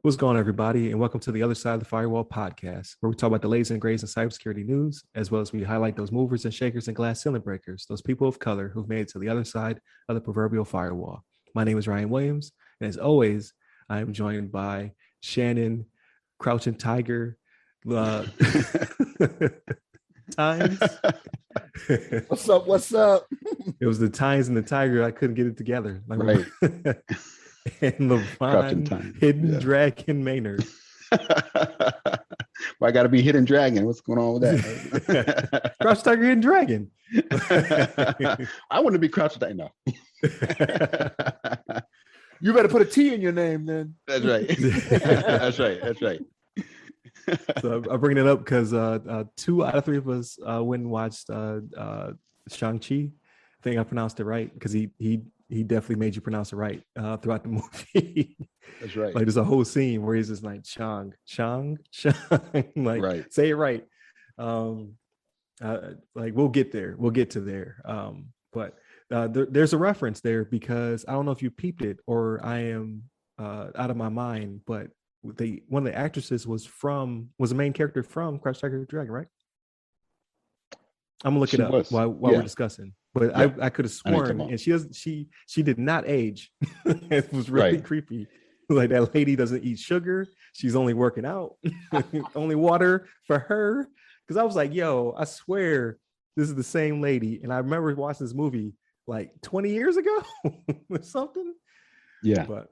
What's going on, everybody, and welcome to the Other Side of the Firewall podcast, where we talk about the latest and greatest in cybersecurity news, as well as we highlight those movers and shakers and glass ceiling breakers, those people of color who've made it to the other side of the proverbial firewall. My name is Ryan Williams, and as always, I am joined by Shannon, Crouching Tiger, Times. What's up? What's up? It was the Times and the Tiger. I couldn't get it together. Right. And Levon Hidden Dragon Maynard. Well, I got to be Hidden Dragon. What's going on with that? Crouch Tiger, Hidden Dragon. I want to be Crouch Tiger. No. You better put a T in your name then. That's right. That's right. So I bring it up because 2 out of 3 of us went and watched Shang-Chi. I think I pronounced it right because he definitely made you pronounce it right throughout the movie. That's right. Like there's a whole scene where he's just like Chang, like right. Say it right. Like we'll get there. We'll get to there. But there's a reference there because I don't know if you peeped it or I am out of my mind, but one of the actresses was a main character from Crouch Tiger, Hidden Dragon, right? I'm gonna look it up while we're discussing. But yeah. I could have sworn, and she did not age. It was really creepy. Like that lady doesn't eat sugar. She's only working out. Only water for her. Because I was like, yo, I swear this is the same lady. And I remember watching this movie like 20 years ago or something. Yeah. But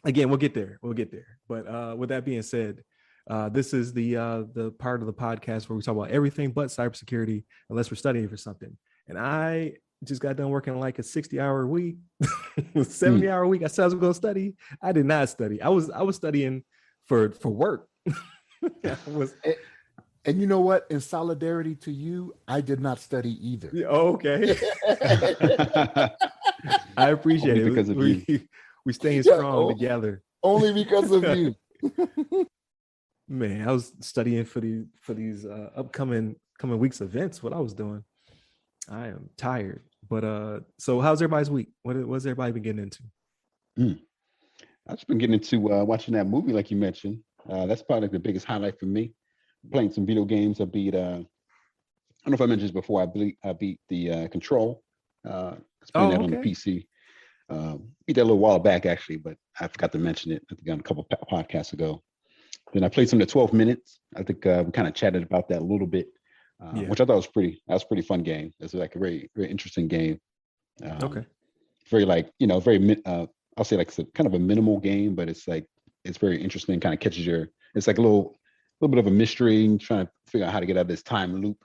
again, we'll get there. But with that being said, this is the part of the podcast where we talk about everything but cybersecurity, unless we're studying for something. And I just got done working like a 60-hour week, 70-hour week. I said I was going to study. I did not study. I was studying for work. And you know what? In solidarity to you, I did not study either. Okay. I appreciate it because of you. We staying strong together. Only because of you. Man, I was studying for these upcoming weeks events. What I was doing. I am tired, but so how's everybody's week? What's everybody been getting into? I've just been getting into watching that movie, like you mentioned. That's probably the biggest highlight for me. Playing some video games. I beat. I don't know if I mentioned this before. I beat the Control. I was playing that on the PC. Beat that a little while back actually, but I forgot to mention it. I think on a couple podcasts ago. Then I played some of the 12 minutes. I think we kind of chatted about that a little bit. Which I thought was a pretty fun game. It's like a very, very interesting game. Very I'll say like it's kind of a minimal game, but it's very interesting. Kind of catches it's like a little bit of a mystery and trying to figure out how to get out of this time loop.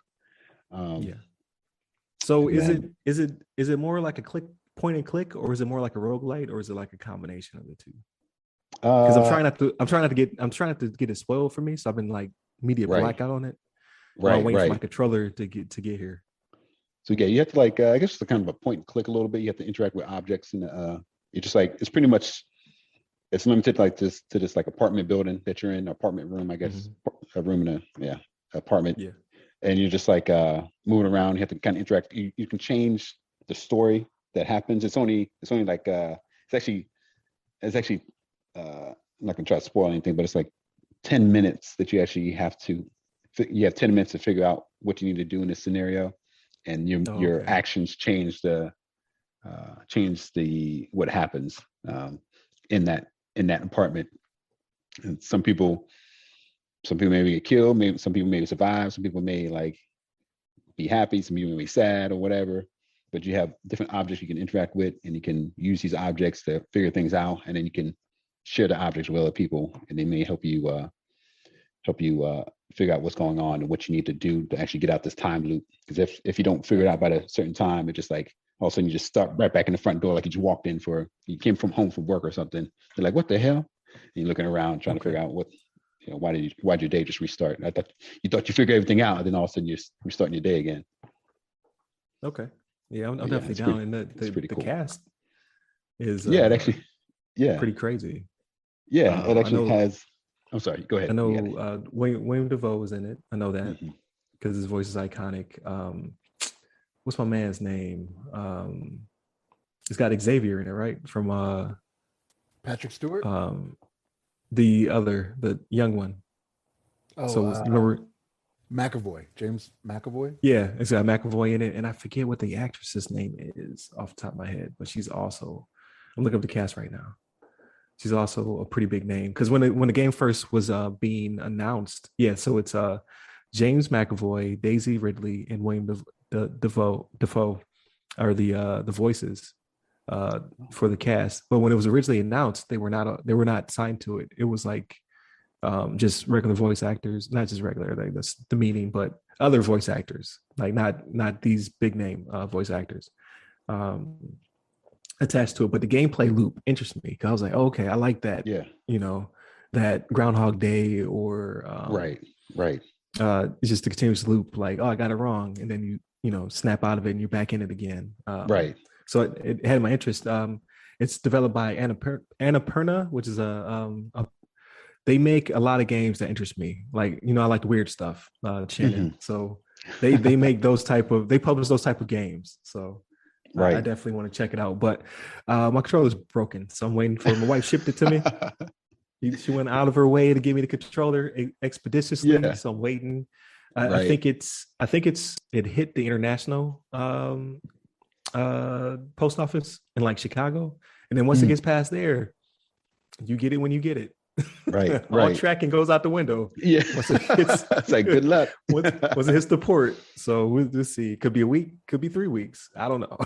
So is it more like a point and click, or is it more like a roguelite, or is it like a combination of the two? Because I'm trying not to get it spoiled for me. So I've been like media blackout on it. I'll wait for my controller to get here. So yeah, you have to like I guess it's kind of a point and click a little bit. You have to interact with objects, and it's just like it's pretty much it's limited like to this like apartment building that you're in, apartment room, I guess, a room in apartment. Yeah, and you're just like moving around. You have to kind of interact. You can change the story that happens. It's only like it's actually I'm not gonna try to spoil anything, but it's like 10 minutes that you actually have 10 minutes to figure out what you need to do in this scenario, and your actions change what happens in that apartment. And some people may get killed, maybe some people may survive, some people may like be happy, some people may be sad or whatever. But you have different objects you can interact with, and you can use these objects to figure things out, and then you can share the objects with other people, and they may help you figure out what's going on and what you need to do to actually get out this time loop. Because if you don't figure it out by a certain time, it's just like all of a sudden you just start right back in the front door like you just walked in you came from home from work or something. You're like, what the hell? And you're looking around trying to figure out why'd your day just restart? I thought you figured everything out, and then all of a sudden you're restarting your day again. Okay. Yeah, I'm definitely down. And the cool. Cast is pretty crazy. Yeah, it actually has. I'm sorry. Go ahead. I know William Dafoe was in it. I know that because his voice is iconic. What's my man's name? It's got Xavier in it, right? From Patrick Stewart. the young one. Oh, So remember, McAvoy, James McAvoy. yeah, it's got McAvoy in it, and I forget what the actress's name is off the top of my head, but she's also. I'm looking up the cast right now. She's also a pretty big name because when the game first was being announced, yeah. So it's James McAvoy, Daisy Ridley, and William Defoe are the voices for the cast. But when it was originally announced, they were not signed to it. It was like just regular voice actors, not just regular, like that's the meaning, but other voice actors, like not these big name voice actors attached to it. But the gameplay loop interests me because I was like, oh, okay, I like that. Yeah. You know, that Groundhog Day or Right. it's just a continuous loop, like, oh, I got it wrong, and then you know snap out of it and you're back in it again. Right. So it had my interest. It's developed by Annapurna, which is they make a lot of games that interest me. Like, you know, I like the weird stuff, Shannon. So they make they publish those type of games. So Right. I definitely want to check it out. But my controller's broken, so I'm waiting for my wife shipped it to me. She went out of her way to give me the controller expeditiously. Yeah. So I'm waiting. Right. I think it hit the international post office in like Chicago, and then once it gets past there, you get it when you get it. Right. All Right. tracking goes out the window. Yeah. It's like good luck. Once it hits the port. So we'll see. It could be a week, could be 3 weeks. I don't know.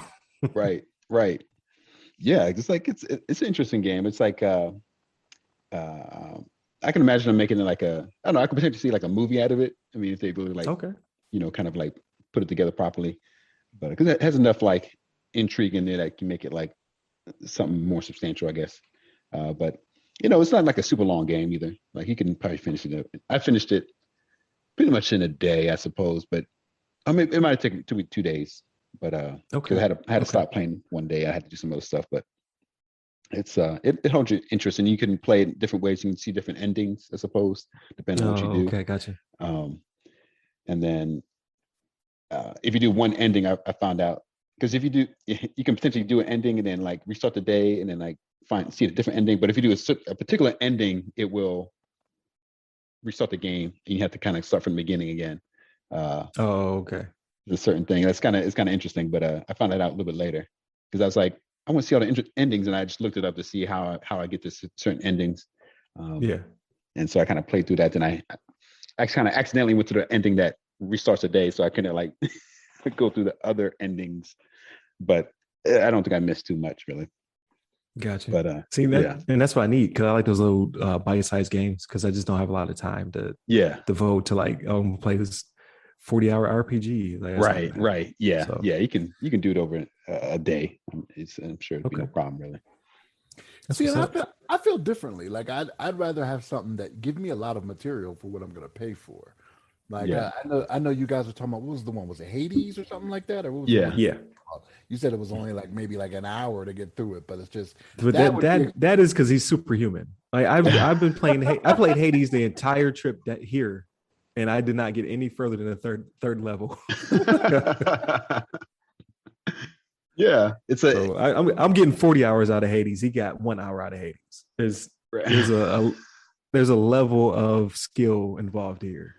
Right. Yeah, it's like it's an interesting game. It's like I can imagine them making it like I don't know, I could potentially see like a movie out of it. I mean, if they really like Okay. you know, kind of like put it together properly. But because it has enough like intrigue in there that can make it like something more substantial, I guess. But you know, it's not like a super long game either. Like you can probably finish it. I finished it pretty much in a day, I suppose. But I mean, it might have taken 2 days. But Okay. I had to stop playing one day. I had to do some other stuff. But it's it holds your interest, and you can play it different ways. You can see different endings, I suppose, depending on what you do. Okay, gotcha. And then if you do one ending, I found out because if you do, you can potentially do an ending and then like restart the day and then like see a different ending. But if you do a particular ending, it will restart the game and you have to kind of start from the beginning again. Okay. A certain thing it's kind of interesting, but I found that out a little bit later because I was like, I want to see all the endings, and I just looked it up to see how I get to certain endings. Yeah. And so I kind of played through that. Then I kind of accidentally went to the ending that restarts the day, so I couldn't like go through the other endings. But I don't think I missed too much really. Gotcha. But see that, yeah. and that's what I need because I like those little bite-sized games because I just don't have a lot of time to devote to like play this 40-hour RPG. Like, Right. Yeah. So. Yeah. You can do it over a day. I'm sure it'll be no problem really. See, and I feel differently. Like I'd rather have something that give me a lot of material for what I'm going to pay for. Like Yeah. I know you guys were talking about, what was the one? Was it Hades or something like that? Or what was Yeah. the one? Yeah. You said it was only like maybe like an hour to get through it, but it's just But that is because he's superhuman. Like I've been playing. I played Hades the entire trip here, and I did not get any further than the third level. Yeah, it's So I'm getting 40 hours out of Hades. He got 1 hour out of Hades. There's a level of skill involved here.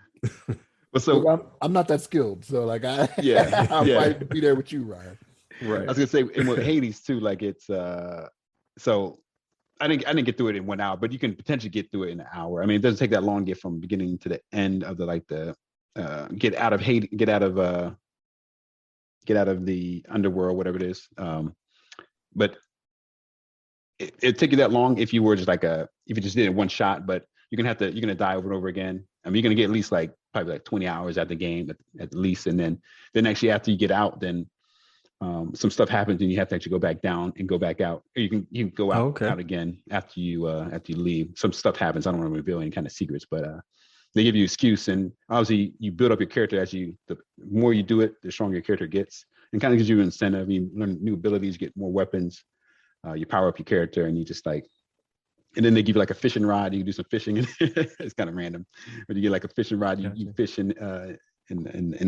But so I'm not that skilled, so like I'll probably be there with you, Ryan. Right. I was gonna say, and with Hades too, like it's so I didn't get through it in 1 hour, but you can potentially get through it in an hour. I mean, it doesn't take that long to get from beginning to the end of the get out of Hades, get out of the underworld, whatever it is. But it'd take you that long if you were just like if you just did it one shot, but you're gonna die over and over again. I mean, you're gonna get at least like probably like 20 hours at the game at least, and then actually after you get out, then some stuff happens and you have to actually go back down and go back out. Or you can go out again after you leave. Some stuff happens. I don't want to reveal any kind of secrets, but they give you excuse, and obviously you build up your character the more you do it, the stronger your character gets, and kind of gives you an incentive. You learn new abilities, get more weapons, you power up your character, and you just like. And then they give you like a fishing rod. You can do some fishing. It's kind of random, but you get like a fishing rod. You fish in the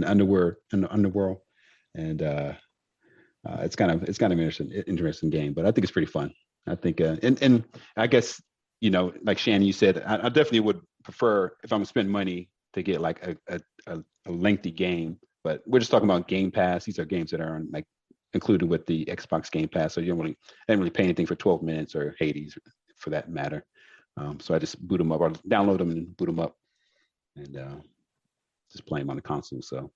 underworld, and it's kind of an interesting game, but I think it's pretty fun. I think and I guess like Shannon, you said, I definitely would prefer if I'm gonna spend money to get like a lengthy game. But we're just talking about Game Pass. These are games that are like included with the Xbox Game Pass, so you don't really pay anything for 12 minutes or Hades for that matter. So I just boot them up or download them and boot them up, and just play them on the console. So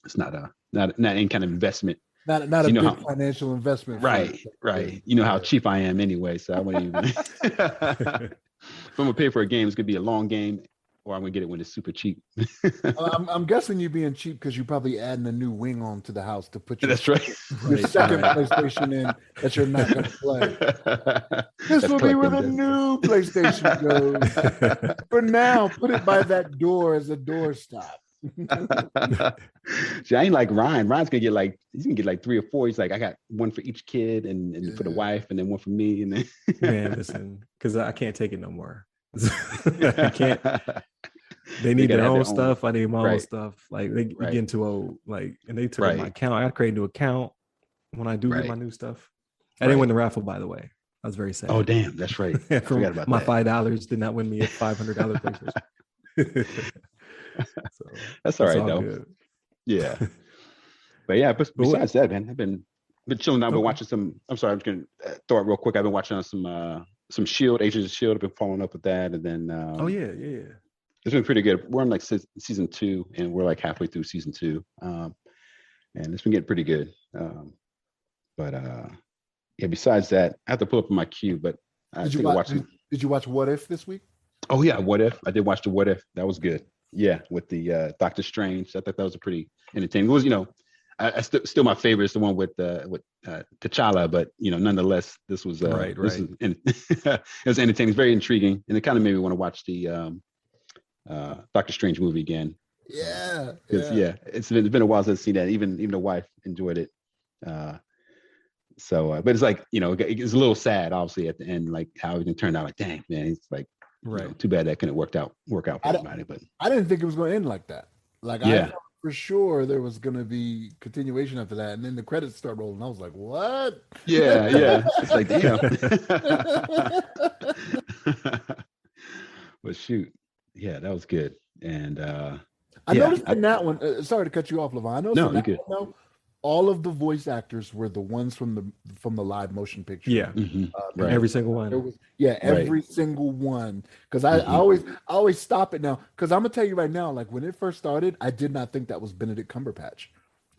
it's not any kind of investment. Not a big financial investment. Right. You know how cheap I am anyway, so I wouldn't even. If I'm gonna pay for a game, it's gonna be a long game, or I'm gonna get it when it's super cheap. I'm guessing you being cheap because you're probably adding a new wing on to the house to put your, That's right. your second PlayStation in that you're not gonna play. This will be where the new PlayStation goes. For now, put it by that door as a doorstop. See, I ain't like Ryan. Ryan's gonna get he's gonna get 3 or 4. He's like, I got one for each kid and for the wife, and then one for me. And then man, listen, because I can't take it no more. I can't. They need their own stuff. I need my own stuff. Like they get into and they took my account. I got to create a new account when I do get my new stuff. I didn't win the raffle, by the way. I was very sad. Oh damn, that's right. I forgot about my that. $5 did not win me a $500 PlayStation. So, that's all right though. Good. Yeah, but yeah. But besides that, man, I've been chilling. I've been watching some. I'm sorry, I'm just gonna throw it real quick. I've been watching some Shield, Agents of Shield. I've been following up with that, and then it's been pretty good. We're on like season 2, and we're like halfway through season 2, and it's been getting pretty good. But yeah. Besides that, I have to pull up my queue. But did you watch What If this week? Oh yeah, What If? I did watch the What If. That was good. Yeah, with the Doctor Strange. I thought that was a pretty entertaining. It was, I still my favorite is the one with T'Challa, but nonetheless, this was right. It was entertaining. It's very intriguing, and it kind of made me want to watch the Doctor Strange movie again. Yeah. It's been a while since I've seen that. Even the wife enjoyed it. But it's like it's a little sad, obviously, at the end, like how everything turned out. Like, dang man, it's like. Right. Too bad that couldn't work out for everybody. But I didn't think it was going to end like that. I thought for sure there was going to be continuation after that, and then the credits start rolling. I was like, "What?" Yeah. It's like, damn. But shoot, yeah, that was good. And I noticed in that one. Sorry to cut you off, Levon. I noticed no, you're good. All of the voice actors were the ones from the live motion picture. Yeah, every single one. Every single one. Because I always stop it now. Because I'm gonna tell you right now, like when it first started, I did not think that was Benedict Cumberbatch.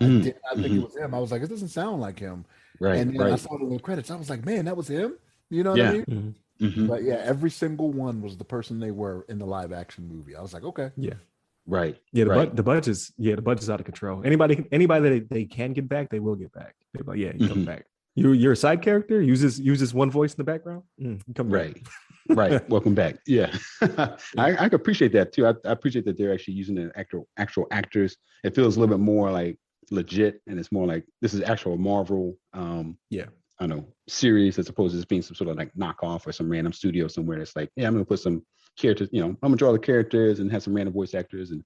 I did not think it was him. I was like, it doesn't sound like him. Right. And then I saw it in the credits. I was like, man, that was him. You know what I mean? But yeah, every single one was the person they were in the live action movie. I was like, okay. Yeah. Right. Yeah, the budget's out of control. Anybody that they can get back, they will get back. They're like, you come back. You're a side character. Use this one voice in the background. Come back. Right. Welcome back. Yeah. I appreciate that too. I appreciate that they're actually using the actual actors. It feels a little bit more like legit, and it's more like this is actual Marvel. I don't know, series as opposed to just being some sort of like knockoff or some random studio somewhere that's like, I'm gonna put some characters, I'm gonna draw the characters and have some random voice actors and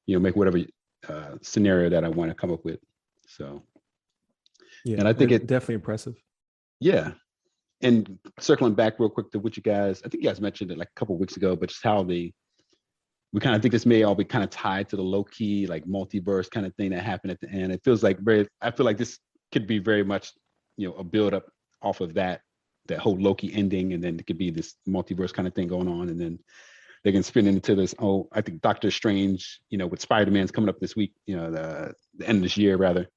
make whatever scenario that I want to come up with. So and I think it's definitely impressive. Yeah. And circling back real quick to what I think you guys mentioned it like a couple of weeks ago, but just how we kind of think this may all be kind of tied to the low-key like multiverse kind of thing that happened at the end. It feels like I feel like this could be very much a build up off of that whole Loki ending, and then it could be this multiverse kind of thing going on, and then they can spin into this. I think Doctor Strange, with Spider-Man's coming up this week, the end of this year rather,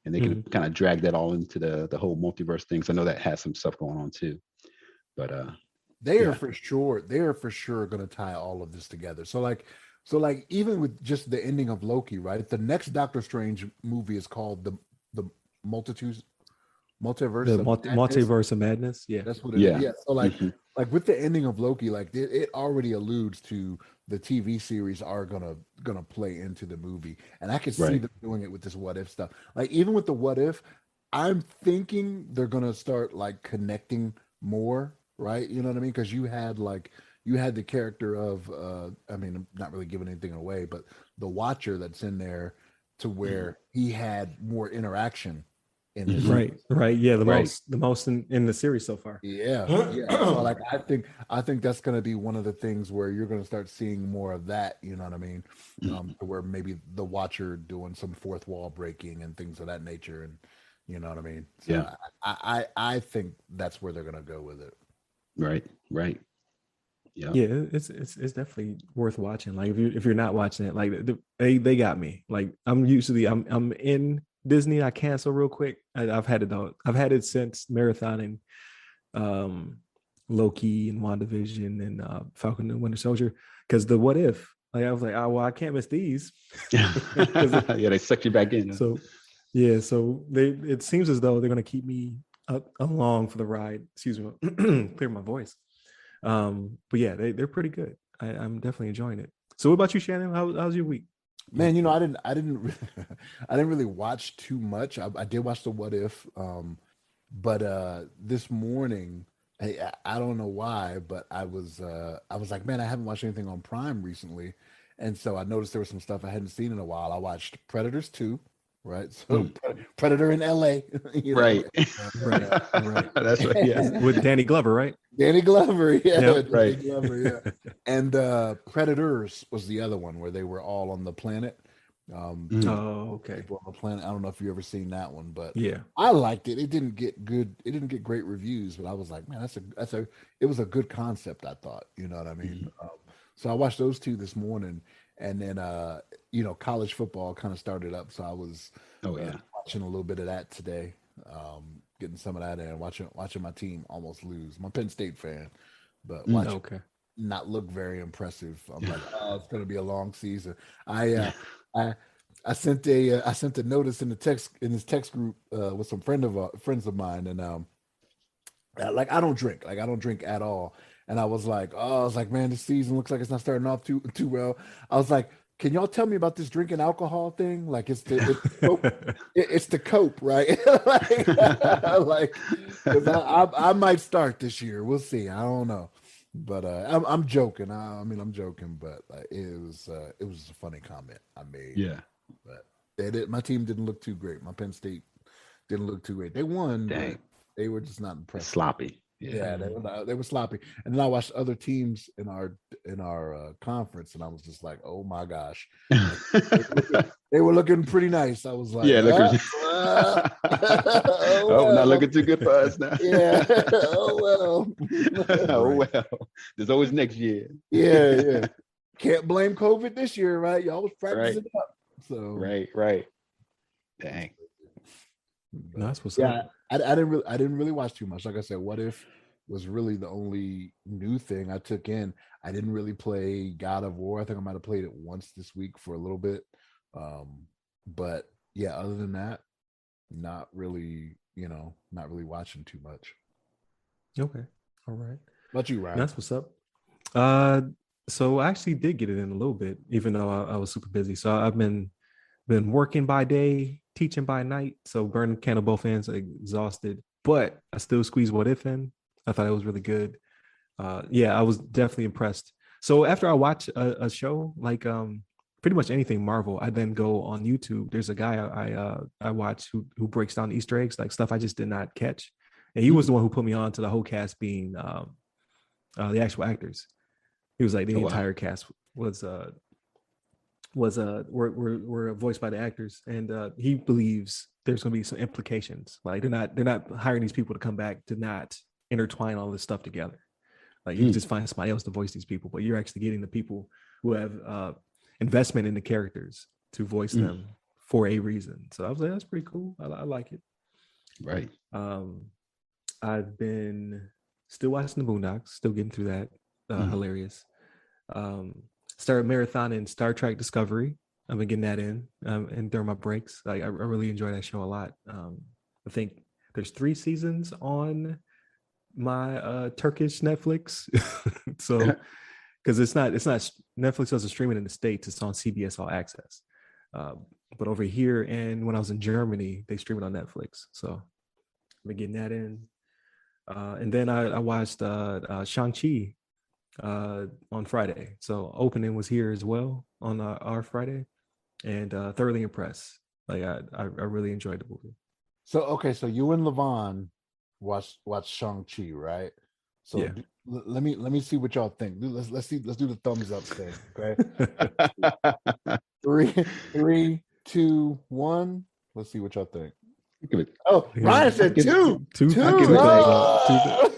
and they can kind of drag that all into the whole multiverse thing. So I know that has some stuff going on too, but they are for sure going to tie all of this together. So like even with just the ending of Loki, right? The next Doctor Strange movie is called the Multiverse. Multiverse of Madness. Yeah, that's what it is. Yeah. So like with the ending of Loki, like it already alludes to the TV series are gonna play into the movie, and I can see them doing it with this What If stuff. Like even with the What If, I'm thinking they're gonna start like connecting more, right? You know what I mean? Because you had the character of I'm not really giving anything away, but the Watcher that's in there to where he had more interaction in this. Right. Yeah, Right. the most in the series so far. Yeah, yeah. So like I think that's going to be one of the things where you're going to start seeing more of that. You know what I mean? To where maybe the Watcher doing some fourth wall breaking and things of that nature, and you know what I mean. So Yeah. I think that's where they're going to go with it. Right. Right. Yeah. Yeah, it's definitely worth watching. Like if you're not watching it, like they got me. Like I'm in Disney. I cancel real quick. I've had it on. I've had it since marathoning, Loki and WandaVision and Falcon and Winter Soldier. Because the what if? Like I was like, oh well, I can't miss these. Yeah, they suck you back in. Huh? So yeah, so it seems as though they're gonna keep me along for the ride. Excuse me, clear my voice. But yeah, they're pretty good. I'm definitely enjoying it. So what about you, Shannon? How's your week? Man, you know, I didn't I didn't really watch too much. I did watch the What If, but this morning, I don't know why, but I was like, man, I haven't watched anything on Prime recently, and so I noticed there was some stuff I hadn't seen in a while. I watched Predators 2, right? So Predator in L.A. You know? Right. Right. That's right. Yeah, with Danny Glover, right? Danny Glover, yeah, Yep. Danny Glover, yeah. And Predators was the other one where they were all on the planet. Oh, okay. People on the planet. I don't know if you ever seen that one, but Yeah. I liked it. It didn't get good. It didn't get great reviews, but I was like, man, it was a good concept. I thought, you know what I mean. So I watched those two this morning, and then you know, college football kind of started up, so I was watching a little bit of that today, getting some of that in, watching my team almost lose. I'm a Penn State fan, but watching not look very impressive. I'm like, oh, it's going to be a long season. I sent a notice in this text group with some friends of mine, and like I don't drink at all, and I was like, man, this season looks like it's not starting off too well. I was like, can y'all tell me about this drinking alcohol thing? Like it's the cope, right? like 'cause I might start this year. We'll see. I don't know. But I'm joking. I mean, I'm joking, but it was a funny comment I made. Yeah. But my team didn't look too great. My Penn State didn't look too great. They won, but they were just not impressive. Sloppy. Yeah, they were sloppy. And then I watched other teams in our conference, and I was just like, oh my gosh, they were looking pretty nice. I was like, not looking too good for us now. Yeah. Oh well. Oh well. There's always next year. Yeah. Can't blame COVID this year, right? Y'all was practicing up. So right. Dang. That's what's up. I didn't really watch too much. Like I said, What If was really the only new thing I took in. I didn't really play God of War. I think I might have played it once this week for a little bit. But yeah, other than that, not really watching too much. Okay. All right. What about you, Ryan? That's what's up. So I actually did get it in a little bit, even though I was super busy. So I've been working by day, teaching by night. So burn candle both ends, exhausted, but I still squeezed What If in. I thought it was really good. Yeah, I was definitely impressed. So after I watch a show like pretty much anything Marvel, I then go on YouTube. There's a guy I watch who breaks down Easter eggs, like stuff I just did not catch, and he was the one who put me on to the whole cast being the actual actors. He was like the entire cast were voiced by the actors, and he believes there's going to be some implications. Like they're not hiring these people to come back to not intertwine all this stuff together. Like you can just find somebody else to voice these people, but you're actually getting the people who have investment in the characters to voice them for a reason. So I was like, that's pretty cool. I like it. Right. I've been still watching the Boondocks, still getting through that. Hilarious. Started marathoning Star Trek Discovery. I've been getting that in and during my breaks. I really enjoy that show a lot. I think there's 3 seasons on my Turkish Netflix. So because it's not Netflix doesn't stream it in the States, it's on CBS All Access. But over here and when I was in Germany, they stream it on Netflix. So I've been getting that in. And then I watched Shang-Chi on Friday. So opening was here as well on our Friday, and thoroughly impressed. Like I really enjoyed the movie. So okay, so you and Levon watch Shang-Chi, right? So Yeah. let me see what y'all think. Let's do the thumbs up thing. Okay. Three, three, two, one. Let's see what y'all think. Give it, Oh, Yeah. Ryan I said give it, two. Two Two. I give it thumbs like up.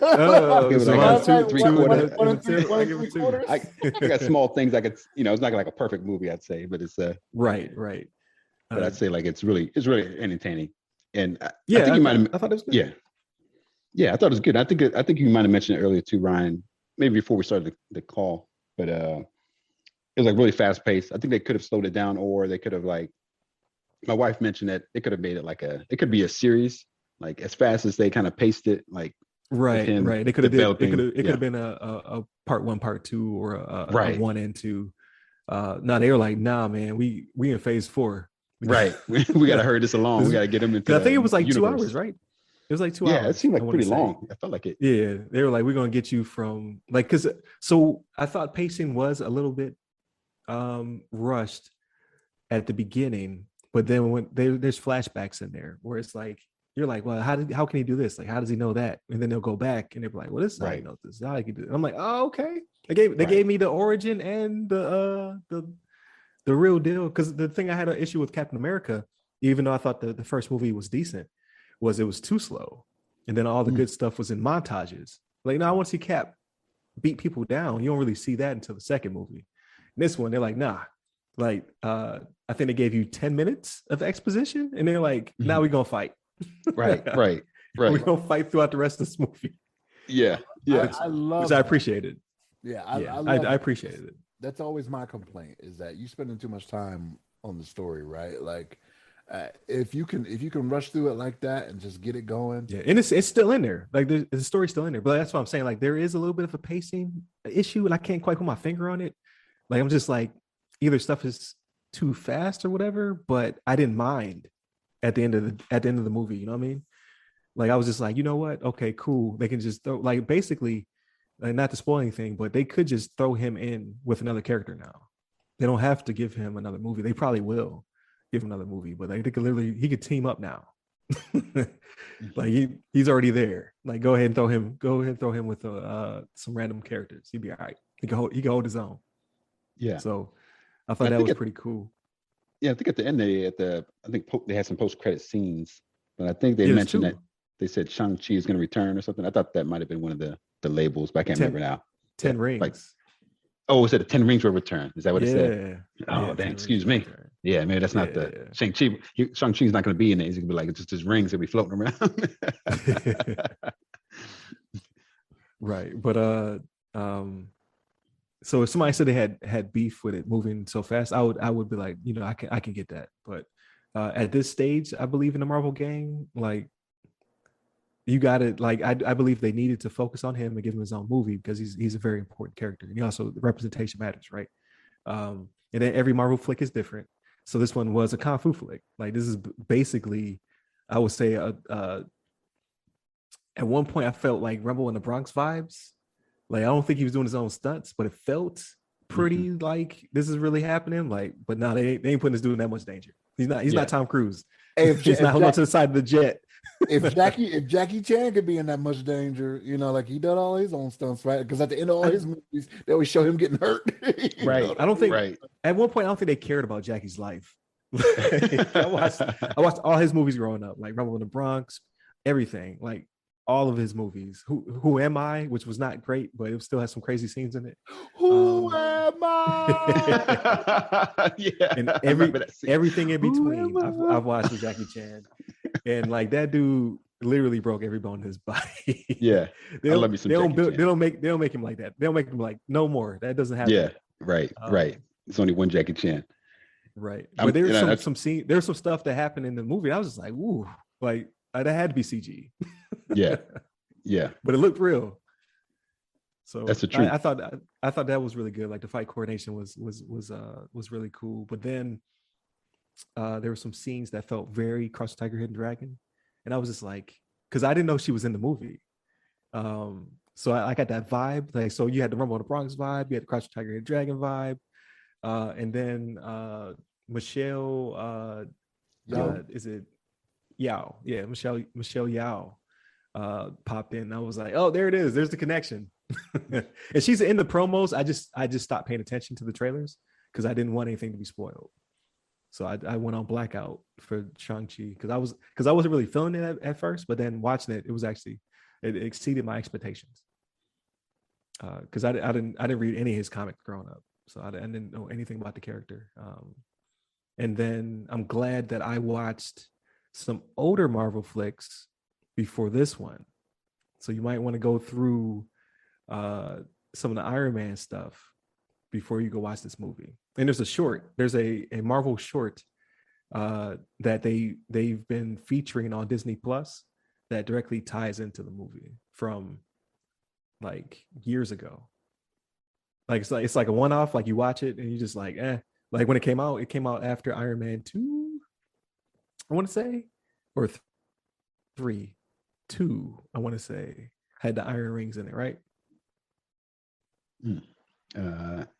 Oh! give it So like mine's a two, three two quarter. and a three, two. I give it two. quarters. I got small things I could, it's not like a perfect movie, I'd say, but it's Right. but I'd say like it's really entertaining. And I Yeah, think you might have, I thought it was good. yeah, I thought it was good. I think you might have mentioned it earlier too, Ryan, maybe before we started the call, but it was like really fast paced. I think they could have slowed it down, or they could have like, my wife mentioned that they could have made it like it could be a series, like as fast as they kind of paced it, like with him Right. They could have developing. it could have been a part one, part two, or a Right. one and two. No, they were like, nah, man, we in phase 4. Right. We got to hurry this along. We got to get them into I think it was like universe. 2 hours, right? It was like 2 Yeah, hours. it seemed I like wanna pretty say. long. I felt like it. Yeah, they were like, we're gonna get you from like, because so I thought pacing was a little bit rushed at the beginning, but then when there's flashbacks in there where it's like you're like, well, how can he do this? Like, how does he know that? And then they'll go back and they're like, well, this is how he Right. knows this. How he can do it. And I'm like, oh, okay. They Right. gave me the origin and the real deal. Because the thing I had an issue with Captain America, even though I thought the first movie was decent, was it was too slow. And then all the good stuff was in montages. Like, no, I want to see Cap beat people down. You don't really see that until the second movie. This one, they're like, nah. Like, I think they gave you 10 minutes of exposition, and they're like, now we're gonna fight. Right. We're gonna fight throughout the rest of this movie. Yeah. I love which I appreciated. Yeah, I appreciated it. That's always my complaint, is that you spending too much time on the story, right? Like, if you can rush through it like that and just get it going. Yeah, and it's still in there. Like the story's still in there. But that's what I'm saying. Like, there is a little bit of a pacing issue, and I can't quite put my finger on it. Like, I'm just like, either stuff is too fast or whatever. But I didn't mind at the end of the movie. You know what I mean? Like, I was just like, you know what? Okay, cool. They can just throw, like, basically, like, not to spoil anything, but they could just throw him in with another character now. They don't have to give him another movie. They probably will give him another movie, but like, he could team up now. Like, he's already there. Like, go ahead and throw him with some random characters. He'd be all right. He can hold his own. Yeah. So I thought that was pretty cool. Yeah, I think at the end they had some post-credit scenes, but I think they mentioned that they said Shang-Chi is going to return or something. I thought that might have been one of the labels, but I can't remember now. 10 rings. Like, oh, it said the 10 rings will return. Is that what it said? Oh, yeah, damn, excuse me. Yeah, maybe that's not the Shang-Chi. Shang-Chi's not going to be in it. He's going to be like, it's just his rings that be floating around. Right. But so if somebody said they had beef with it moving so fast, I would be like, you know, I can get that. But at this stage, I believe in the Marvel game, like, you got it. Like, I believe they needed to focus on him and give him his own movie, because he's a very important character. And also, the representation matters, right? And then every Marvel flick is different. So this one was a kung fu flick. Like, this is basically, I would say, at one point I felt like Rumble in the Bronx vibes. Like, I don't think he was doing his own stunts, but it felt pretty like this is really happening. Like, but no, they ain't putting this dude in that much danger. He's not Tom Cruise. Hey, he's not holding on to the side of the jet. if Jackie Chan could be in that much danger, you know, like, he done all his own stunts, right? Because at the end of all his movies, they always show him getting hurt. Right. I don't think at one point I don't think they cared about Jackie's life. I watched all his movies growing up, like Rumble in the Bronx, everything, like all of his movies. Who Am I, which was not great, but it still has some crazy scenes in it. Who am I? Yeah, and everything in between I've watched with Jackie Chan, and like, that dude literally broke every bone in his body. Yeah, they don't make him like that. They don't make him like, no more. That doesn't happen. Yeah, right. It's only one Jackie Chan. Right. But there's some scene. There's some stuff that happened in the movie. I was just like, ooh, like, that had to be CG. Yeah. But it looked real. So that's the truth. I thought that was really good. Like, the fight coordination was really cool. But then there were some scenes that felt very Crouching Tiger, Hidden Dragon, and I was just like, because I didn't know she was in the movie. So I got that vibe. Like, so you had the Rumble in the Bronx vibe, you had the Crouching Tiger, Hidden Dragon vibe, and then Michelle, is it Yao. Yeah, Michelle Yao popped in. I was like, oh, there it is. There's the connection. And she's in the promos. I just stopped paying attention to the trailers because I didn't want anything to be spoiled. So I went on blackout for Shang-Chi because I wasn't really feeling it at first, but then watching it, it exceeded my expectations. Because I didn't read any of his comics growing up, so I didn't know anything about the character. And then I'm glad that I watched some older Marvel flicks before this one. So you might want to go through some of the Iron Man stuff before you go watch this movie. And there's a Marvel short that they've been featuring on Disney Plus that directly ties into the movie from like years ago. Like it's like a one-off, like you watch it and you just like, like when it came out after Iron Man 2, I want to say, or 3, 2, I want to say, had the iron rings in it, right? You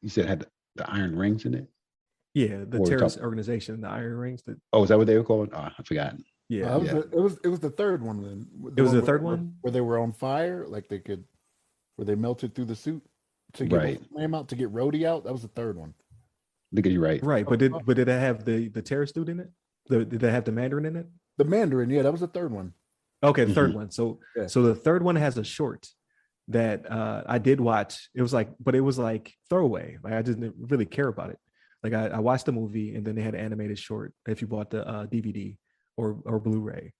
said it had the iron rings in it? Yeah, the terrorist organization, the Iron Rings. Is that what they were called? Oh, I forgot. Yeah, it was the third one then. It was the third one where they were on fire, like where they melted through the suit to get Slam out, to get Rhodey out. That was the third one. I think you're right. Right, but did it have the terrorist dude in it? Did they have the Mandarin in it? The Mandarin, yeah, that was the third one. Okay, the third one. So the third one has a short that I did watch. It was like throwaway. Like I didn't really care about it. Like I watched the movie and then they had an animated short. If you bought the DVD or Blu-ray,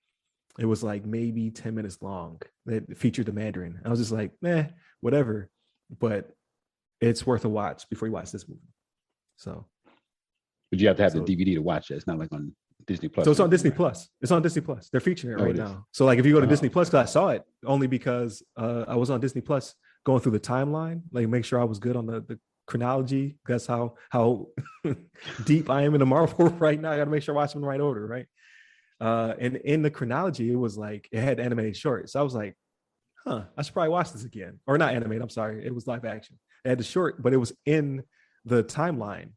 it was like maybe 10 minutes long. That featured the Mandarin. I was just like, whatever. But it's worth a watch before you watch this movie. So, but you have to have the DVD to watch it. It's not like on Disney Plus. So it's on Disney Plus. It's on Disney Plus. They're featuring it right now. So like if you go to Disney Plus, because I saw it only because I was on Disney Plus going through the timeline, like make sure I was good on the chronology. That's how deep I am in the Marvel right now. I got to make sure I watch them in the right order, right? And in the chronology, it was like it had animated short. So I was like, I should probably watch this again. Or not animated, I'm sorry. It was live action. It had the short, but it was in the timeline.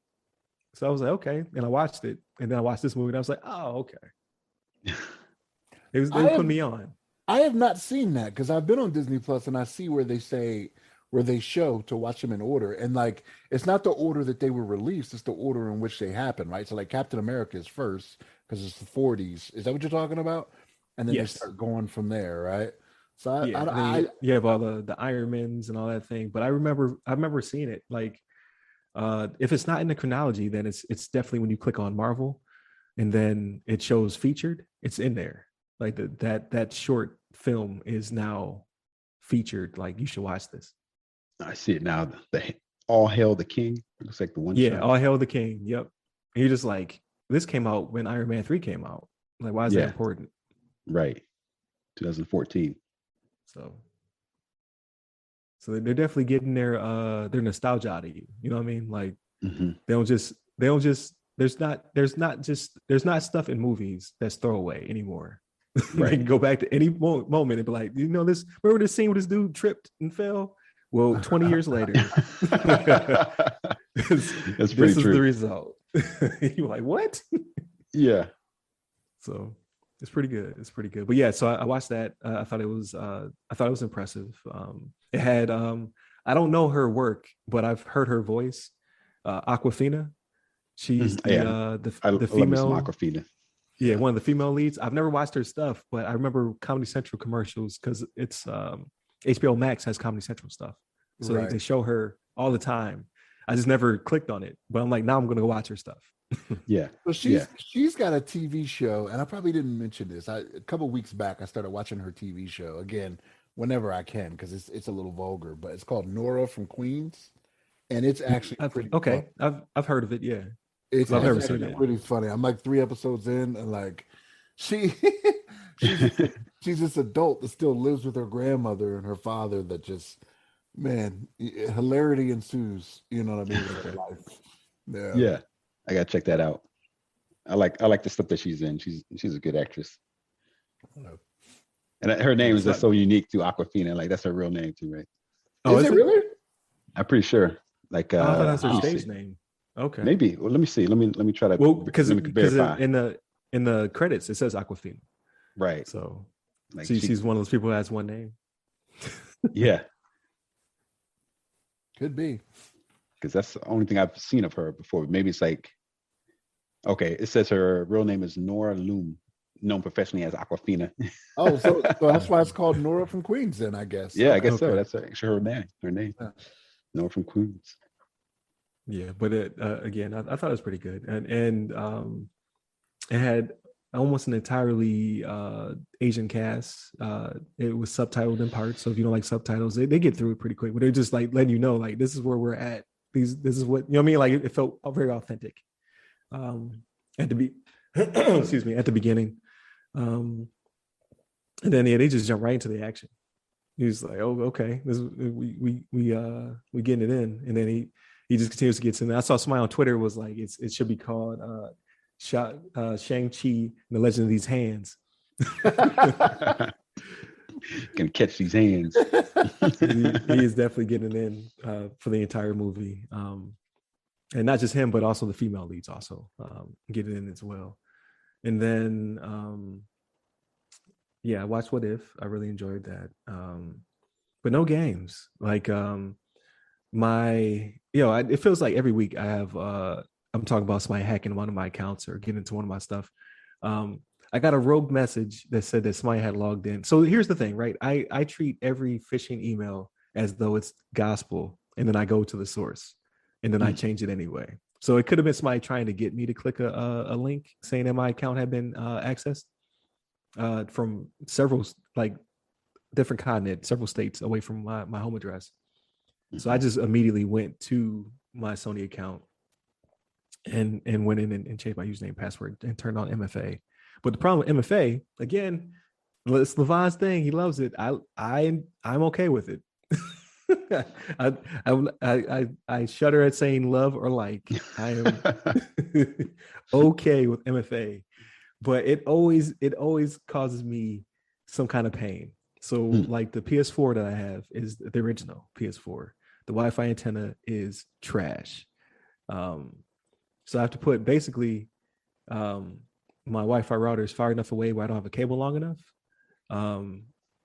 So I was like, okay. And I watched it. And then I watched this movie and I was like, oh, okay. They put me on. I have not seen that because I've been on Disney Plus and I see where they show to watch them in order. And like, it's not the order that they were released, it's the order in which they happen, right? So like Captain America is first because it's the 40s. Is that what you're talking about? And then they start going from there, right? So you have all the Ironmans and all that thing. But I remember seeing it. Like, if it's not in the chronology, then it's definitely when you click on Marvel and then it shows featured, it's in there. Like that short film is now featured. Like you should watch this. I see it now. The All Hail the King. It looks like the one. Yeah, All Hail the King. Yep. And you're just like, this came out when Iron Man 3 came out. Like, why is that important? Right. 2014. So they're definitely getting their nostalgia out of you. You know what I mean? Like they don't just there's not stuff in movies that's throwaway anymore. Right. You can go back to any moment and be like, remember this scene where this dude tripped and fell? Well, 20 years later, this is the result. You're like, what? Yeah. So it's pretty good. But yeah, so I watched that. I thought it was impressive. It had I don't know her work, but I've heard her voice. Awkwafina. She's the female Awkwafina. Yeah, one of the female leads. I've never watched her stuff, but I remember Comedy Central commercials because it's HBO Max has Comedy Central stuff. So they show her all the time. I just never clicked on it, but I'm like, now I'm going to go watch her stuff. Yeah. So she's got a TV show, and I probably didn't mention this. A couple weeks back, I started watching her TV show again whenever I can because it's a little vulgar, but it's called Nora from Queens, and it's actually pretty okay. Fun. I've heard of it. Yeah, it's pretty funny. I'm like 3 episodes in, and like she's this adult that still lives with her grandmother and her father. That just hilarity ensues. You know what I mean? With her life. Yeah. I gotta check that out. I like the stuff that she's in. She's a good actress. And her name is just so unique to Awkwafina. Like that's her real name too, right? Oh, is it really? I'm pretty sure. Like I thought that's her stage name. Okay. Maybe. Well, let me see. Let me try to. Well, because in the credits it says Awkwafina. Right. So Like she's one of those people who has one name. yeah, Could be. because that's the only thing I've seen of her before. Maybe it's like, okay, it says her real name is Nora Loom, known professionally as Aquafina. Oh, so that's why it's called Nora from Queens, then I guess. Yeah, I Okay. guess so. Okay. That's actually her name. Her name, Yeah. Nora from Queens. Yeah, but again, I thought it was pretty good, and it had almost an entirely Asian cast. It was subtitled in parts, so if you don't like subtitles, they get through it pretty quick. But they're just like letting you know, like this is where we're at. This is what, you know what I mean. Like it felt very authentic. At the excuse me, at the beginning, and then yeah, they just jump right into the action. He's like, oh, okay, this we getting it in, and then he just continues to get in. I saw somebody on Twitter was like, it should be called Shang-Chi and the Legend of These Hands. Can catch these hands. He is definitely getting in for the entire movie, and not just him, but also the female leads also getting in as well. And then yeah, I watched What If. I really enjoyed that, but no games. Like it feels like every week I have I'm talking about somebody hacking one of my accounts or getting into one of my stuff. I got a rogue message that said that somebody had logged in. So here's the thing, right? I treat every phishing email as though it's gospel, and then I go to the source, and then I change it anyway. So it could have been somebody trying to get me to click a link saying that my account had been accessed from several, like, different continents, several states away from my home address. So I just immediately went to my Sony account and went in and changed my username, password, and turned on MFA. But the problem with MFA, again, it's Levon's thing. He loves it. I'm okay with it. I shudder at saying love or like. I am okay with MFA, but it always causes me some kind of pain. So like the PS4 that I have is the original PS4. The Wi-Fi antenna is trash. So I have to put basically my Wi-Fi router is far enough away where I don't have a cable long enough. I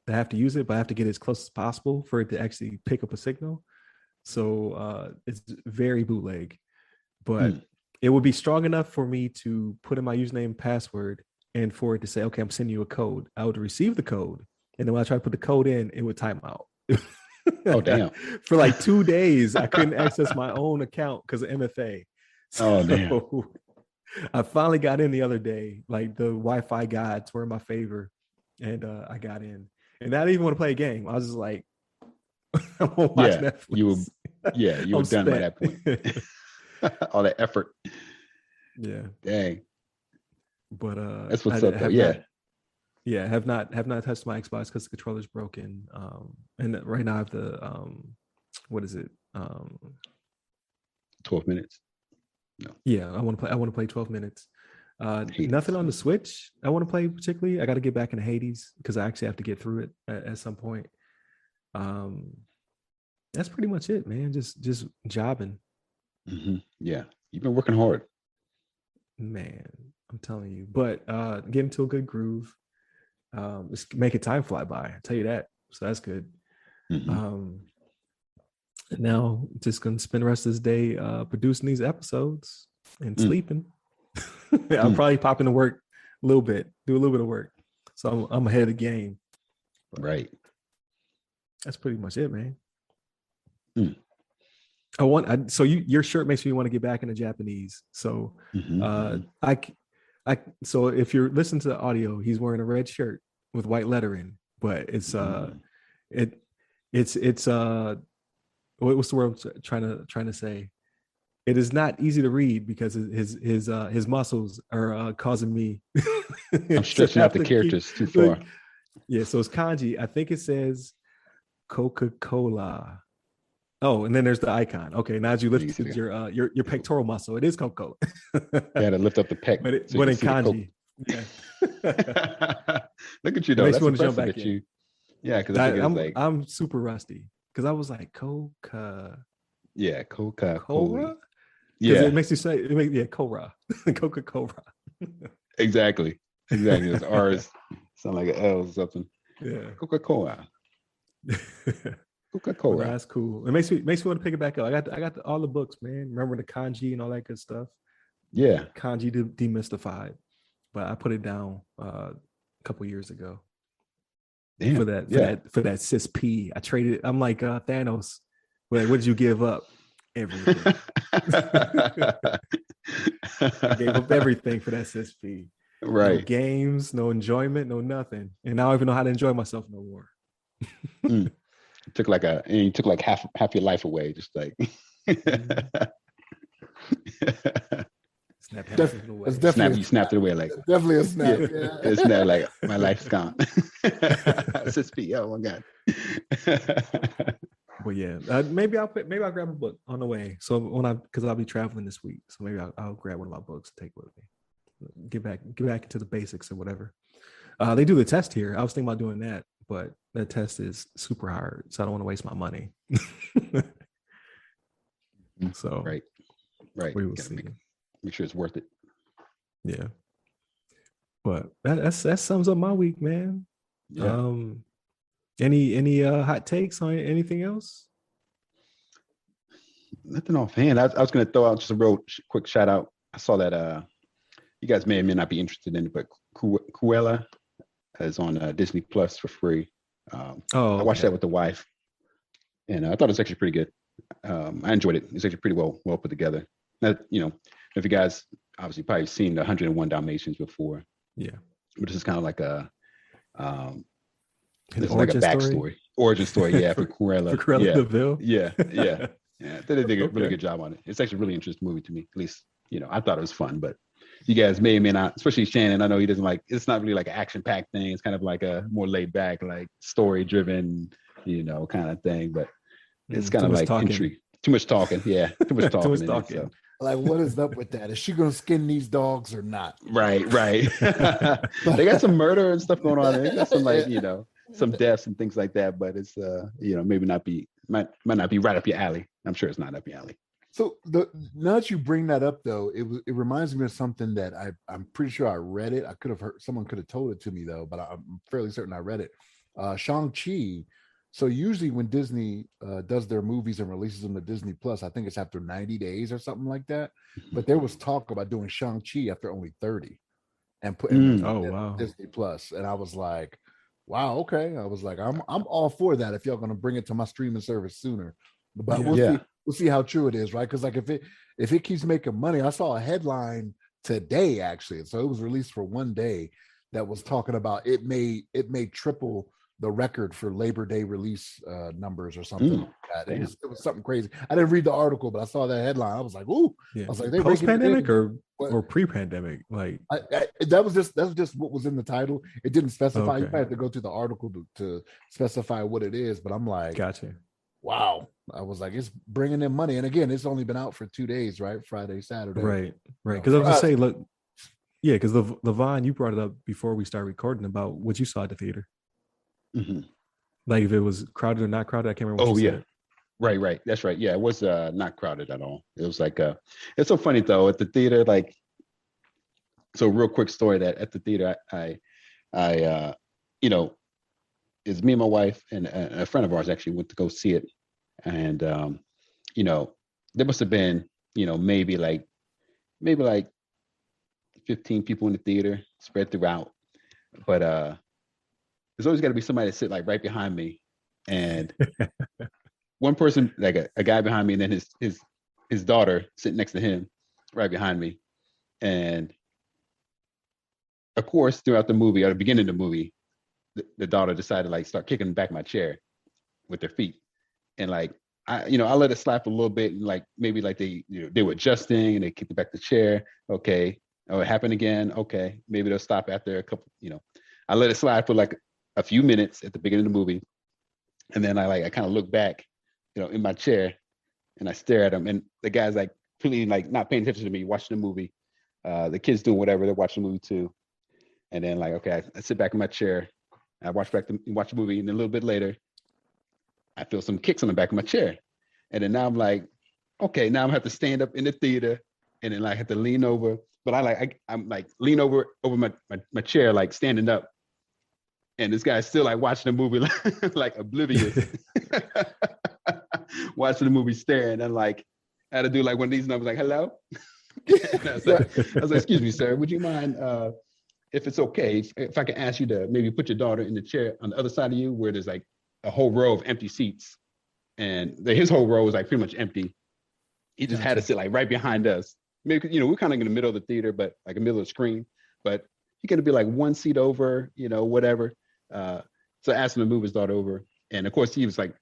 have to use it, but I have to get as close as possible for it to actually pick up a signal. So it's very bootleg, but it would be strong enough for me to put in my username and password and for it to say, okay, I'm sending you a code. I would receive the code. And then when I try to put the code in, it would time out. Oh, damn. For like 2 days, I couldn't access my own account because of MFA. So Oh, damn. I finally got in the other day. Like the Wi-Fi guides were in my favor, and I got in. And I didn't even want to play a game. I was just like, I won't watch Netflix. You were done by that point. All that effort. Yeah. Dang. But that's what's up though. Yeah. Have not touched my Xbox because the controller's broken. And right now I have the what is it? 12 minutes. No. Yeah, I want to play 12 minutes. Nothing on the Switch I want to play particularly. I got to get back into Hades because I actually have to get through it at some point. That's pretty much it, man. Just jobbing. Mm-hmm. Yeah, you've been working hard, man. I'm telling you. But get into a good groove. Just make it time fly by. I tell you that. So that's good. Mm-hmm. Now just gonna spend the rest of this day producing these episodes and sleeping. I'll probably pop into work a little bit, do a little bit of work. So I'm ahead of the game. Right. That's pretty much it, man. So your shirt makes me want to get back into Japanese. So so if you're listening to the audio, he's wearing a red shirt with white lettering, but it's what's the word I'm trying to say? It is not easy to read because his muscles are causing me. I'm stretching out the characters too far. Yeah, so it's kanji. I think it says Coca-Cola. Oh, and then there's the icon. Okay, now as you lift your pectoral muscle, it is Coca-Cola. You had to lift up the pec. But in kanji. Yeah. Look at you though. Makes That's me want to jump impressive back that in. you. Yeah, because I'm super rusty because I was like Coca. Yeah, Coca-Cola. Cola. Yeah, it makes you say Coca-Cola. exactly. It's ours. Sound like an L or something. Yeah. Coca-Cola. Well, Coca-Cola. that's cool. It makes me want to pick it back up. I got all the books, man. Remember the kanji and all that good stuff. Yeah. Kanji demystified, but I put it down a couple years ago Damn. for that cis P. I traded. I'm like Thanos. Like, what did you give up? Everything. I gave up everything for that cis P. Right. No games, no enjoyment, no nothing. And now I don't even know how to enjoy myself no more. You took like half your life away, just like Snap half of it away. It's definitely you snapped it away like definitely a snap. Yeah. it's not like my life's gone. Sis P, oh my God. But yeah, maybe I'll grab a book on the way. So because I'll be traveling this week, so maybe I'll grab one of my books to take with me. Get back into the basics or whatever. They do the test here. I was thinking about doing that, but that test is super hard, so I don't want to waste my money. So right, we will see. Make sure it's worth it. Yeah, but that sums up my week, man. Yeah. Any hot takes on anything else? Nothing offhand. I was going to throw out just a real quick shout out. I saw that you guys may or may not be interested in it, but Cruella is on Disney Plus for free. I watched that with the wife, and I thought it was actually pretty good. I enjoyed it. It's actually pretty well put together. Now, if you guys obviously probably seen the 101 Dalmatians before, yeah, but this is kind of like a An like a backstory, origin story, yeah, for Cruella. For Cruella DeVille. Yeah. They did a really good job on it. It's actually a really interesting movie to me. At least, I thought it was fun, but you guys may or may not, especially Shannon. I know he doesn't like. It's not really like an action-packed thing. It's kind of like a more laid-back, like story-driven, kind of thing. But it's kind of like intrigue. Too much talking. Yeah, too much talking. Too much talking. So. Like, what is up with that? Is she gonna skin these dogs or not? Right. They got some murder and stuff going on. They got some some deaths and things like that. But it's maybe might not be right up your alley. I'm sure it's not up your alley. So now that you bring that up, though, it reminds me of something that I'm pretty sure I read it. I could have heard someone could have told it to me though, but I'm fairly certain I read it. Shang-Chi. So usually when Disney does their movies and releases them to Disney Plus, I think it's after 90 days or something like that. But there was talk about doing Shang-Chi after only 30 and putting Disney Plus. And I was like, wow, okay. I was like, I'm all for that if y'all gonna bring it to my streaming service sooner. But we'll see how true it is, right? Because like if it keeps making money, I saw a headline today actually, so it was released for one day that was talking about it may triple the record for Labor Day release numbers or something like that. It was something crazy. I didn't read the article, but I saw that headline. I was like, ooh. Yeah. I was like, post-pandemic or pre-pandemic? Like that was just what was in the title. It didn't specify. Okay. You have to go to the article to specify what it is. But I'm like, gotcha. Wow. I was like, it's bringing in money. And again, it's only been out for 2 days, right? Friday, Saturday. Right. Because I was gonna say, look, yeah, because Levon, you brought it up before we started recording about what you saw at the theater. Mm-hmm. Like if it was crowded or not crowded, I can't remember what you said. Right. That's right. Yeah, it was not crowded at all. It was like it's so funny though, at the theater, like, so real quick story that at the theater, I is me and my wife and a friend of ours actually went to go see it. And, there must have been, maybe like 15 people in the theater spread throughout. But there's always got to be somebody that sit like right behind me. And one person, like a guy behind me, and then his daughter sitting next to him right behind me. And of course, throughout the movie, at the beginning of the movie, the daughter decided to like start kicking back my chair with their feet. And like, I let it slap a little bit, and like maybe like they were adjusting and they kicked it back the chair. Okay. Oh, it happened again. Okay. Maybe they'll stop after a couple, I let it slide for like a few minutes at the beginning of the movie. And then I kind of look back, in my chair, and I stare at him, and the guy's like completely like not paying attention to me, watching the movie. The kids doing whatever, they're watching the movie too. And then like, okay, I sit back in my chair, I watch the movie, and then a little bit later, I feel some kicks on the back of my chair. And then now I'm like, okay, now I'm gonna have to stand up in the theater, and then I have to lean over. But I'm like lean over my chair, like standing up. and this guy's still like watching the movie like oblivious, watching the movie staring. And like I had to do like one of these numbers, like hello. I was like, excuse me, sir, would you mind if it's okay if I can ask you to maybe put your daughter in the chair on the other side of you where there's like a whole row of empty seats, and his whole row was like pretty much empty. He just had to sit like right behind us. Maybe, you know, we're kind of in the middle of the theater, but like the middle of the screen, but he could be like one seat over, you know, whatever. So I asked him to move his daughter over. And of course he was like,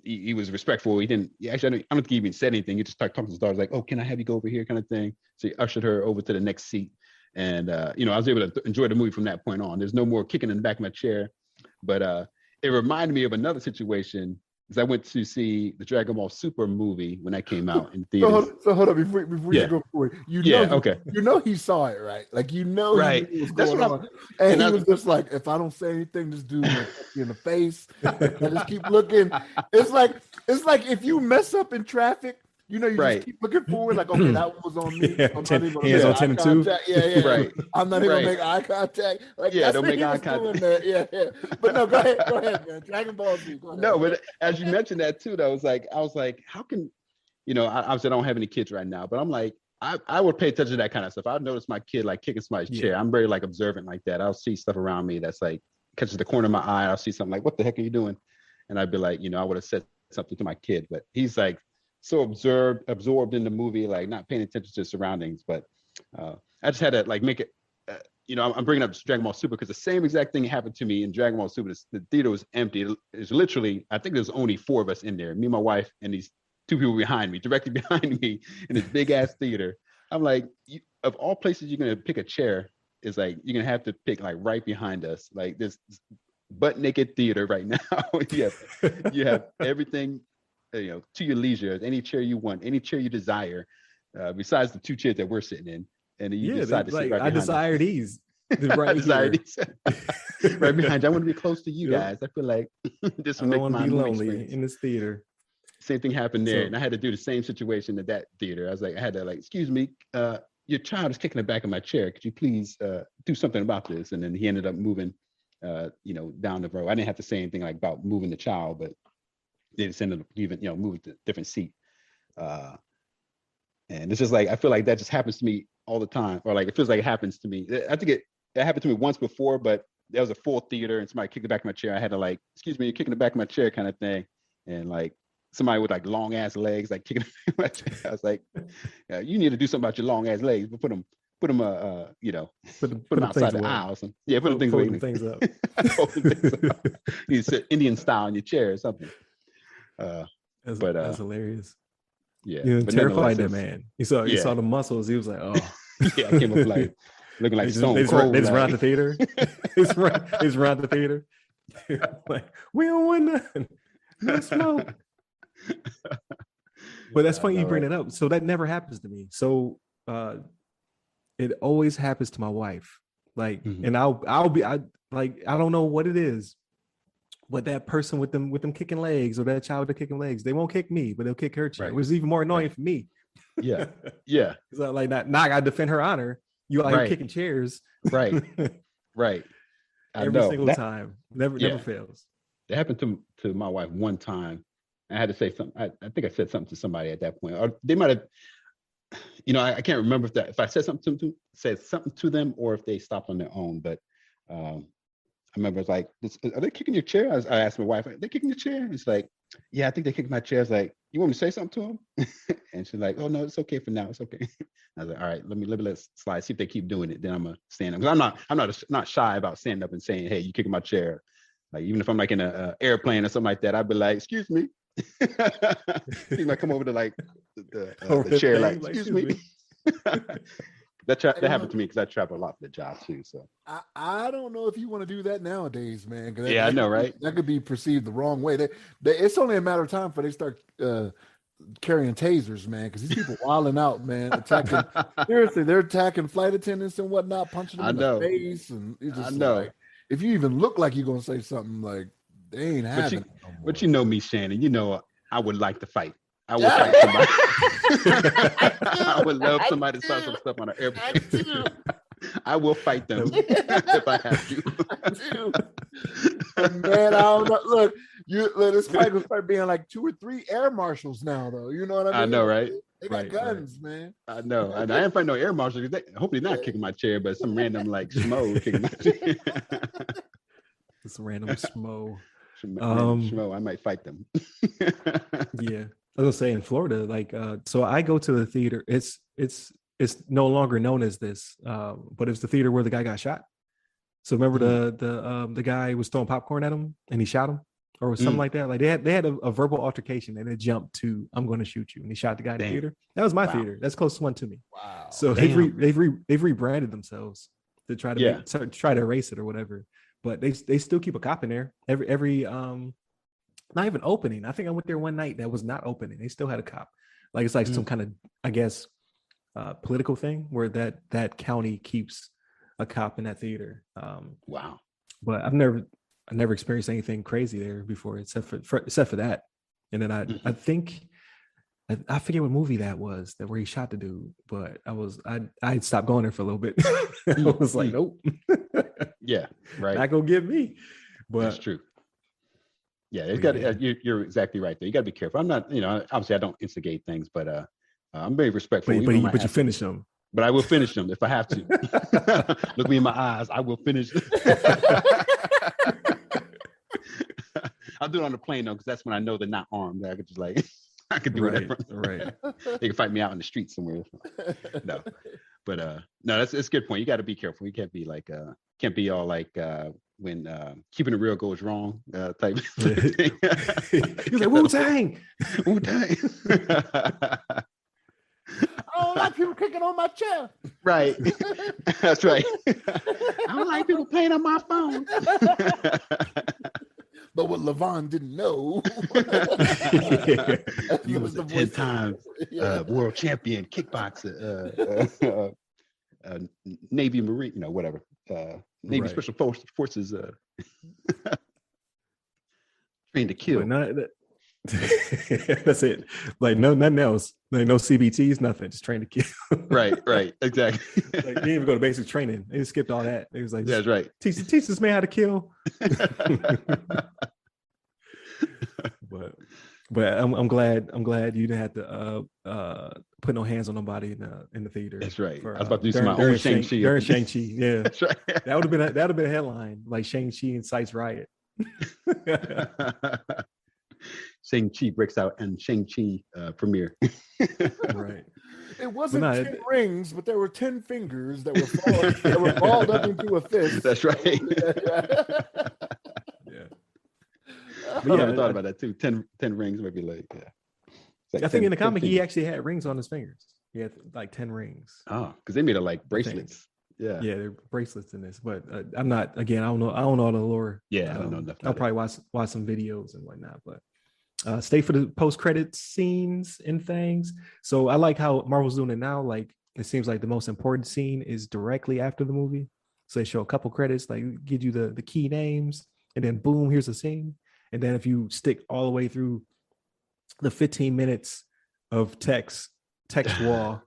he was respectful. He didn't, actually, I don't think he even said anything. He just started talking to his daughter, like, oh, can I have you go over here kind of thing. So he ushered her over to the next seat. And, you know, I was able to enjoy the movie from that point on. There's no more kicking in the back of my chair. But it reminded me of another situation, because I went to see the Dragon Ball Super movie when that came out in theaters. So hold on, before you go forward, you know he saw it, right? Like, you know, right? He knew what was going on. And he was just like, if I don't say anything, this dude will hit you in the face. I just keep looking. It's like if you mess up in traffic, you know, you just keep looking forward, like, okay, that one was on me. Yeah, I'm not even gonna hands make on 10 and 2. Yeah. Right. I'm not even gonna make eye contact. Like, yeah, that's don't what make he eye was contact. doing there. Yeah. But no, go ahead, man. Dragon Ball Z. Go ahead. No, but as you mentioned that too, I was like, how can, you know, obviously I don't have any kids right now, but I'm like, I would pay attention to that kind of stuff. I notice my kid like kicking somebody's chair. I'm very like observant like that. I'll see stuff around me that's like catches the corner of my eye. I'll see something like, what the heck are you doing? And I'd be like, you know, I would have said something to my kid, but he's like so absorbed in the movie, like not paying attention to his surroundings. But I just had to like make it, you know, I'm bringing up Dragon Ball Super because the same exact thing happened to me in Dragon Ball Super. The theater was empty. It's literally, I think there's only 4 of us in there, me, my wife, and these 2 people behind me, directly behind me in this big ass theater. I'm like, of all places you're gonna pick a chair, is like you're gonna have to pick like right behind us, like this butt naked theater right now. you have everything, you know, to your leisure, any chair you want, any chair you desire, besides the 2 chairs that we're sitting in. And you decide to sit right behind I desire us. these. Right, I desire these. Right behind you. I want to be close to you guys. I feel like this will make my lonely experience. in this theater. Same thing happened there, and I had to do the same situation at that theater. I was like, I had to like, excuse me, your child is kicking the back of my chair. Could you please do something about this? And then he ended up moving, you know, down the road. I didn't have to say anything like about moving the child, but they just ended up even, you know, moving to a different seat. And it's just like, I feel like that just happens to me all the time, or like it feels like it happens to me. I think it happened to me once before, but there was a full theater and somebody kicked the back of my chair. I had to like, excuse me, you're kicking the back of my chair kind of thing. And like somebody with like long ass legs, like kicking the back of my chair. I was like, yeah, you need to do something about your long ass legs, but put them, you know, put them outside the aisle. Yeah, put them things away. Things up. You sit Indian style in your chair or something. That's hilarious. Yeah, you terrified that man. You saw the muscles. He was like, oh. Yeah, I came up like looking like Stone Cold. They just around the theater. It's around the theater. Like, we don't want nothing. No smoke. But that's funny you bring it up. So that never happens to me. So it always happens to my wife. Like, and I don't know what it is, but that person with them kicking legs, or that child with the kicking legs, they won't kick me, but they'll kick her chair, which is even more annoying for me. Yeah. So like now I gotta defend her honor. You are kicking chairs. Right. Every single time. Never fails. It happened to my wife one time. I had to say something. I think I said something to somebody at that point, or they might have. You know, I can't remember if I said something to them, or if they stopped on their own. But I remember it's like, are they kicking your chair? I asked my wife, are they kicking your chair? It's like, yeah, I think they kicked my chair. I was like, you want me to say something to them? And she's like, oh no, it's okay for now. It's okay. I was like, all right, let me let it slide. See if they keep doing it, then I'm gonna stand up. Because I'm not shy about standing up and saying, hey, you kicking my chair. Like even if I'm like in an airplane or something like that, I'd be like, excuse me. He might come over to like the chair, like, excuse me. That happened to me because I travel a lot for the job too. So I don't know if you want to do that nowadays, man. Yeah, I know, right? That could be perceived the wrong way. It's only a matter of time before they start carrying tasers, man. Because these people wilding out, man. Attacking. Seriously, they're attacking flight attendants and whatnot, punching them in the face, and it's just like, if you even look like you're gonna say something, like they ain't having. But you know me, Shannon. You know I would like to fight. I would fight somebody. I would love somebody to start some stuff on an airplane. I will fight them if I have to. Man, I don't know. Look, this fight will start being like 2 or 3 air marshals now, though. You know what I mean? I know, right? They got guns, man. I know. I ain't fighting no air marshal. Hopefully not kicking my chair, but some random like schmo kicking my chair. This random schmo. Schmo, I might fight them. Yeah, I was gonna say in Florida, like, so I go to the theater. It's no longer known as this, but it's the theater where the guy got shot. So remember the guy was throwing popcorn at him and he shot him or something like that. Like they had a verbal altercation and it jumped to "I'm going to shoot you," and he shot the guy in the theater. That was my theater. That's close one to me. Wow. So they've rebranded themselves to try to try to erase it or whatever. But they still keep a cop in there every not even opening. I think I went there one night that was not opening. They still had a cop. Like it's like some kind of, I guess, political thing where that county keeps a cop in that theater. Wow. But I never experienced anything crazy there before, except for that. And then I think I forget what movie that was where he shot the dude, but I stopped going there for a little bit. I was like, nope. Yeah, right. Not gonna get me. But that's true. Yeah, it's got. You're exactly right there. You got to be careful. I'm not, obviously I don't instigate things, but I'm very respectful. But you finish them. But I will finish them if I have to. Look me in my eyes. I will finish them. I'll do it on the plane though, because that's when I know they're not armed. I could just I could do whatever. Right. They can fight me out in the street somewhere. No, but no, that's a good point. You got to be careful. You can't be can't be all like when keeping it real goes wrong type thing. He's like Wu-Tang. Wu-Tang. I don't like people kicking on my chair. Right. That's right. I don't like people playing on my phone. But what Levon didn't know, he was a 10-time world champion kickboxer, Navy Marine, whatever. Navy Special Forces trained to kill. That's it. Like nothing else. Like no CBTs, nothing. Just trained to kill. Right. Exactly. Like they didn't even go to basic training. They just skipped all that. It was like, that's right. Teach this man how to kill. But I'm glad you didn't have to put no hands on nobody in the theater. That's right. For, I was about to do some Shang-Chi. During Shang-Chi, yeah. That's right. That would have been a headline, like Shang-Chi incites riot. Shang-Chi breaks out and Shang-Chi premiere. Right. It wasn't 10 rings, but there were 10 fingers that were balled up into a fist. That's right. Yeah. I never thought about that too. 10 rings, maybe like I think in the comic he actually had rings on his fingers. He had like 10 rings. Oh, because they made it like bracelets. Yeah, they're bracelets in this, but I'm not. Again, I don't know all the lore. Yeah, I don't know nothing. I'll probably watch some videos and whatnot, but stay for the post-credit scenes and things. So I like how Marvel's doing it now. Like it seems like the most important scene is directly after the movie. So they show a couple credits, like give you the key names, and then boom, here's the scene. And then if you stick all the way through the 15 minutes of text wall,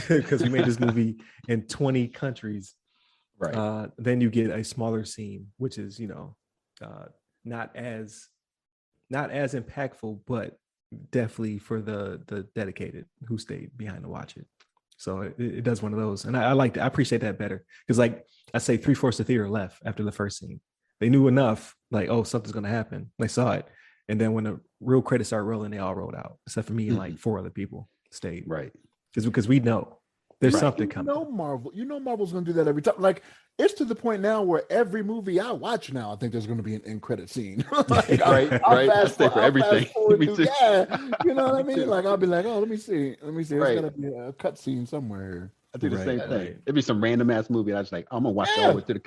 because we made this movie in 20 countries, right? Then you get a smaller scene, which is not as impactful, but definitely for the dedicated who stayed behind to watch it. So it does one of those, and I like that. I appreciate that better because, like I say, 3/4 of theater left after the first scene. They knew enough, like, oh, something's gonna happen. They saw it, and then when the real credits start rolling, they all rolled out, except for me and like 4 other people stayed. Right. Because we know there's something coming. Marvel's gonna do that every time. Like it's to the point now where every movie I watch now, I think there's gonna be an end credit scene. Like, I'll stay for everything. Yeah, you know what I mean? Like I'll be like, oh, let me see. There's gotta be a cut scene somewhere. I do the same thing. It'd be some random ass movie. And I was like, I'm gonna watch all the way to the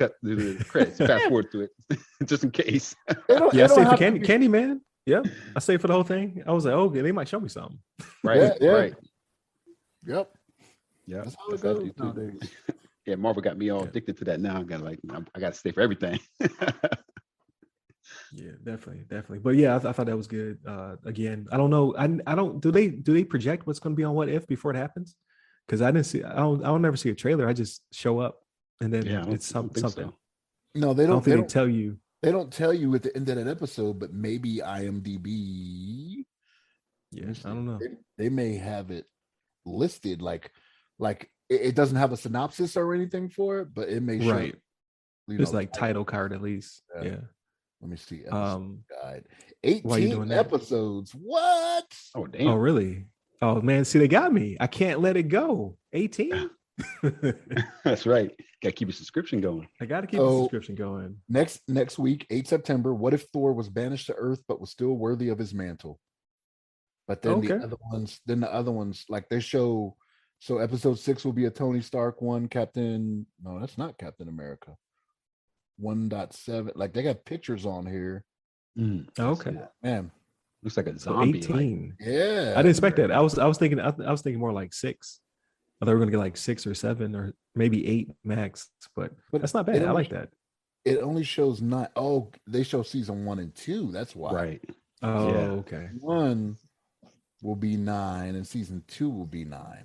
credits, fast forward to it, just in case. I stayed for Candyman. Yeah, I stayed for the whole thing. I was like, oh, they might show me something. Right. Yeah. Right. Yep. Yeah. That's how it goes nowadays. Yeah, Marvel got me all addicted to that now. I got to stay for everything. Yeah, definitely. But yeah, I thought that was good. Again, I don't know. I don't. Do they project what's going to be on What If before it happens? Because I didn't see. I don't never see a trailer. I just show up and then Yeah, it's I don't think something. so. No, they I don't don't. think they tell you. They don't tell you at the end of that episode, but maybe IMDb. Let Yeah, me I see. don't know. They may have it listed like it doesn't have a synopsis or anything for it, but it may show. Right. You It's know, like title card at least. Yeah. Yeah. Let me see. Episode Um. guide. Why you 18 doing that? episodes. What? Oh Oh, damn. really? Oh man, see, they got me. I can't let it go. 18. That's right. Got to keep a subscription going. I got to keep the So- subscription going. Next week, 8 September. What if Thor was banished to Earth but was still worthy of his mantle? But then Okay. the other ones, like they show. So episode 6 will be a Tony Stark one. No, that's not Captain America. 1.7. Like they got pictures on here. Okay. Man, Looks like a So zombie. 18. yeah. I didn't expect that. I was thinking more like 6. I thought we were gonna get like 6 or 7 or maybe 8 max, but But that's not it bad. I only- like that. It only shows 9. Oh, they show season 1 and 2. That's why. Right. Oh, Yeah. okay. 1 will be 9 and season 2 will be 9. How are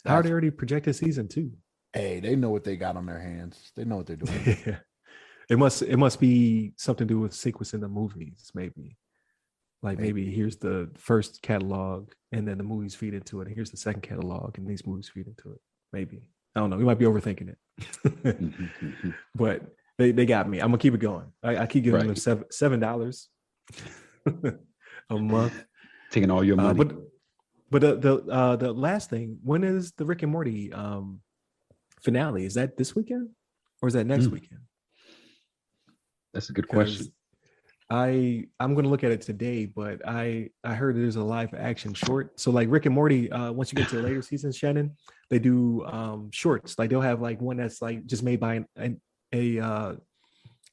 That's- they already projected season 2? Hey, they know what they got on their hands. They know what they're doing. Yeah. It must be something to do with sequencing the movies, maybe. Like maybe here's the first catalog and then the movies feed into it. And here's the second catalog and these movies feed into it. Maybe. I don't know. We might be overthinking it. Mhm. But they got me. I'm gonna keep it going. I keep giving Right. them $7 a month. Taking all your money. But the last thing, when is the Rick and Morty finale? Is that this weekend or is that next weekend? That's a good 'Cause question. I'm gonna look at it today, but I heard there's a live action short. So like Rick and Morty, once you get to the later seasons, Shannon, they do shorts. Like they'll have like one that's like just made by an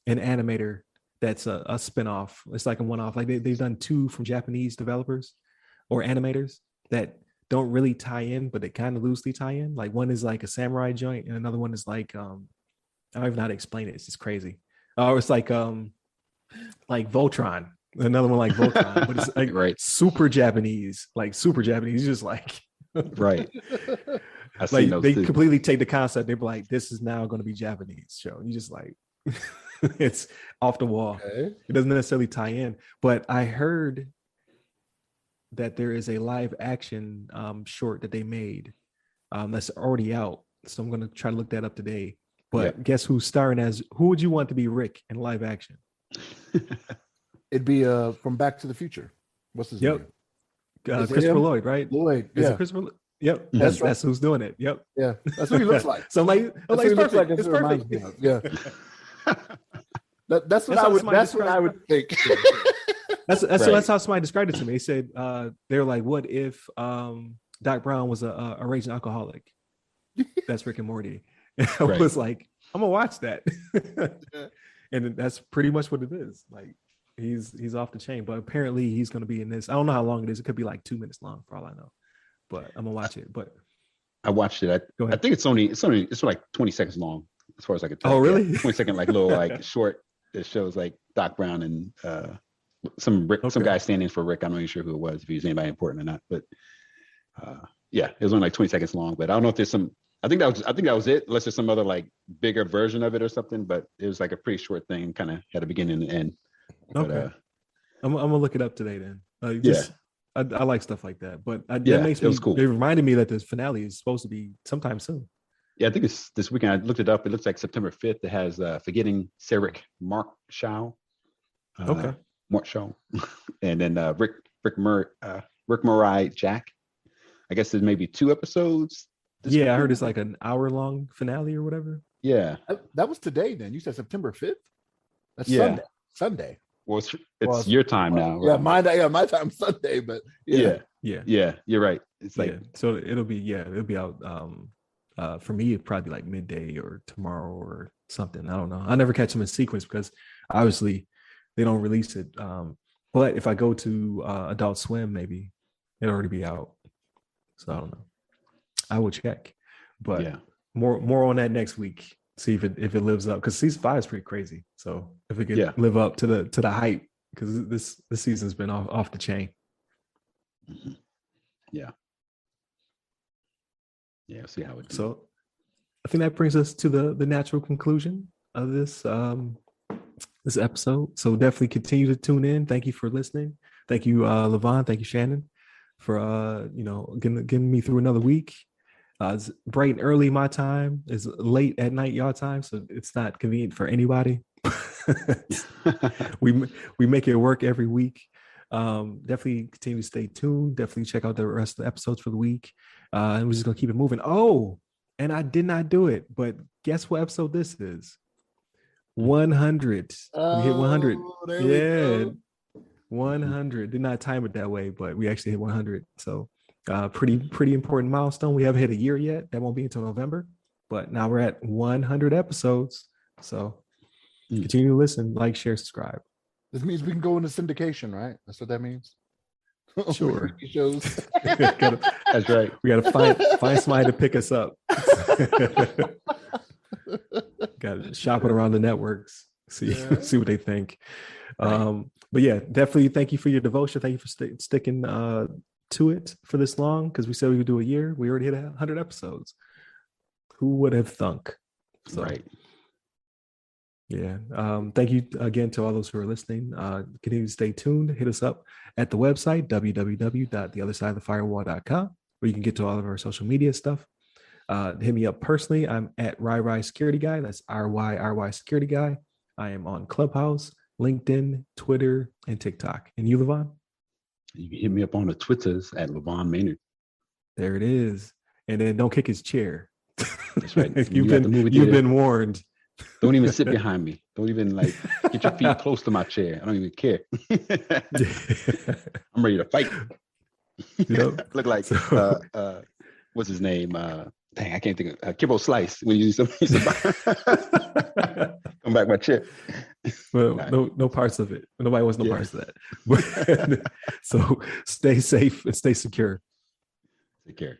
animator that's a spinoff. It's like a one-off. Like they've done 2 from Japanese developers or animators that don't really tie in, but they kind of loosely tie in. Like one is like a samurai joint, and another one is like I don't even know how to explain it. It's just crazy. Or it's like Voltron, another one like Voltron, but it's like Right. super Japanese, like super Japanese. Just like Right. I've like seen those they too. completely take the concept. They're like, this is now going to be Japanese show. And you just like, it's off the wall. Okay. It doesn't necessarily tie in, but I heard that there is a live action short that they made that's already out. So I'm going to try to look that up today. But guess who's starring as? Who would you want to be Rick in live action? It'd be from Back to the Future. What's his Yep. name? Is it Christopher him? Lloyd, right? Lloyd. Is Yeah. it Christopher? Yep, That's right. that's who's doing it. Yep. Yeah. That's what he looks like. So I'm like, That's what he it's looks like. perfect. That's It's what it reminds perfect. me of. Yeah. That's what That's I how would. somebody That's what I would think. That's Right. that's how somebody described it to me. They said they were like, "What if Doc Brown was a raging alcoholic?" That's Rick and Morty. And I Right. was like, "I'm gonna watch that," and that's pretty much what it is. Like he's off the chain, but apparently he's gonna be in this. I don't know how long it is. It could be like 2 minutes long, for all I know. But I'm gonna watch it. But I watched it. Go I ahead. think it's like 20 seconds long, as far as I could tell. Oh, really? 20-second like little like short that shows like Doc Brown and some Okay. guy standing for Rick. I'm not even sure who it was, if he was anybody important or not. But yeah, it was only like 20 seconds long. But I don't know if there's some. I think that was it. Unless there's some other like bigger version of it or something. But it was like a pretty short thing, kind of had a beginning and end. But, okay, I'm gonna look it up today then. Yeah. I like stuff like that. But that Yeah, makes it was me. cool. It reminded me that the finale is supposed to be sometime soon. Yeah, I think it's this weekend. I looked it up. It looks like September 5th. It has Forgetting Sarah Mark Shaw. Okay. Mark Shaw. And then Rick Murray Jack. I guess there's maybe 2 episodes. this Yeah, I heard weekend. it's like an hour-long finale or whatever. Yeah. That was today. Then you said September 5th. That's Yeah. Sunday. Well, it's Well, your time now. Yeah, right? my time's Sunday, but Yeah. Yeah, Yeah. You're right. It's like, yeah. So it'll be out. For me, it'd probably be like midday or tomorrow or something. I don't know. I never catch them in sequence because obviously they don't release it. But if I go to Adult Swim, maybe it'll already be out. So I don't know. I will check. But yeah. more on that next week. See if it lives up, because season 5 is pretty crazy. So if it could Yeah. live up to the hype, because this season's been off the chain. Mhm. Yeah. Yeah. See how it. So I think that brings us to the natural conclusion of this episode. So definitely continue to tune in. Thank you for listening. Thank you, Levon. Thank you, Shannon, for getting me through another week. It's bright and early my time. It's late at night y'all time, so it's not convenient for anybody. we make it work every week. Definitely continue to stay tuned. Definitely check out the rest of the episodes for the week. And we're just gonna keep it moving. Oh, and I did not do it, but guess what episode this is? 100. We hit 100. Yeah, 100. Did not time it that way, but we actually hit 100. So pretty important milestone. We haven't hit a year yet. That won't be until November, but now we're at 100 episodes. So continue to listen, like, share, subscribe. This means we can go into syndication, right? That's what that means. Sure. Shows. That's right. We gotta find somebody to pick us up. Got to shop it around the networks, see what they think. Right. But yeah, definitely thank you for your devotion. Thank you for sticking to it for this long, because we said we would do a year. We already hit 100 episodes. Who would have thunk? So, right. Yeah. Thank you again to all those who are listening. Continue to stay tuned. Hit us up at the website, www.theothersideofthefirewall.com, where you can get to all of our social media stuff. Hit me up personally. I'm at RyRy Security Guy. That's RYRY Security Guy. I am on Clubhouse, LinkedIn, Twitter, and TikTok. And you, Levon? You can hit me up on the Twitters at Levon Maynard. There it is. And then don't kick his chair. That's right. You've been warned. Don't even sit behind me. Don't even get your feet close to my chair. I don't even care. I'm ready to fight. Look like what's his name? Dang, I can't think of Kibbo Slice when you used to come back my chair. Well, no parts of it. Nobody wants no parts of that. So stay safe and stay secure. Take care.